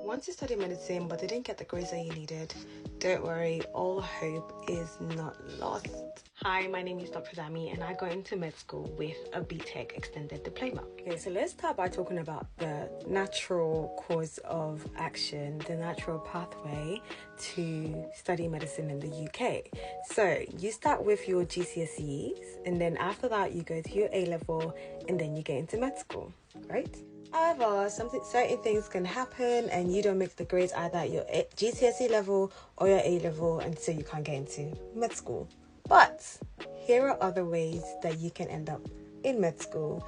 want to study medicine but didn't get the grades that you needed, don't worry, all hope is not lost. Hi, my name is Dr. Dami and I got into med school with a BTech extended diploma. Okay, so let's start by talking about the natural course of action, the natural pathway to study medicine in the UK. So you start with your GCSEs and then after that you go to your A-level and then you get into med school, right? However, certain things can happen and you don't make the grades either at your GCSE level or your A level, and so you can't get into med school. But here are other ways that you can end up in med school,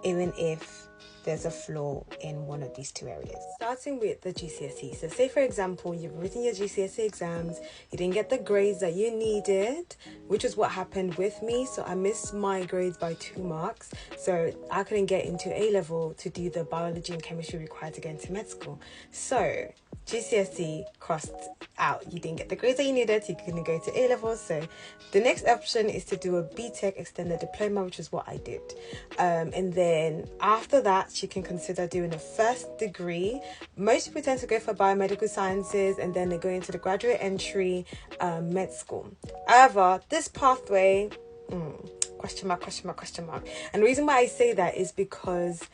even if there's a flaw in one of these two areas. Starting with the GCSE. So say for example, you've written your GCSE exams, you didn't get the grades that you needed, which is what happened with me. So I missed my grades by 2 marks. So I couldn't get into A level to do the biology and chemistry required to get into med school. So GCSE crossed out. You didn't get the grades that you needed, you couldn't go to A level. So the next option is to do a BTech extended diploma, which is what I did. And then after that, you can consider doing a first degree. Most people tend to go for biomedical sciences and then they go into the graduate entry med school. However, this pathway, question mark. And the reason why I say that is because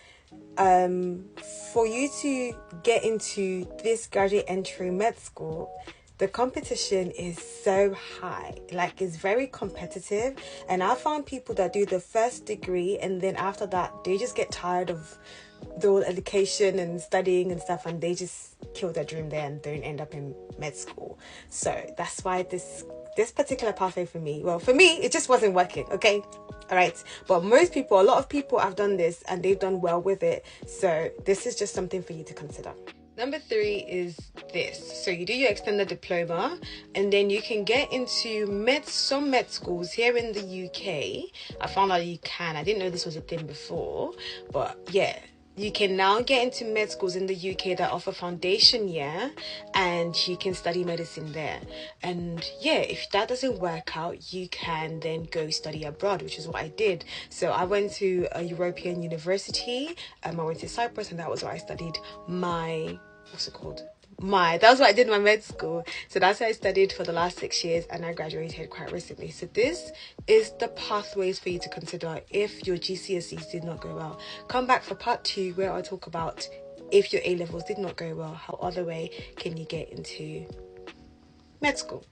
for you to get into this graduate entry med school, the competition is so high, like it's very competitive. And I found people that do the first degree and then after that they just get tired of the whole education and studying and stuff, and they just kill their dream there and don't end up in med school. So that's why this particular pathway for me, it just wasn't working. Okay, all right, but a lot of people have done this and they've done well with it, so this is just something for you to consider. Number 3 is this. So you do your extended diploma and then you can get into some med schools here in the UK. I found out you can. I didn't know this was a thing before, but yeah. You can now get into med schools in the UK that offer foundation year and you can study medicine there. And yeah, if that doesn't work out, you can then go study abroad, which is what I did. So I went to a European university. I went to Cyprus and that was where I studied that was what I did in my med school. So that's what I studied for the last 6 years and I graduated quite recently. So this is the pathways for you to consider if your GCSEs did not go well. Come back for part 2 where I talk about if your A levels did not go well, how other way can you get into med school.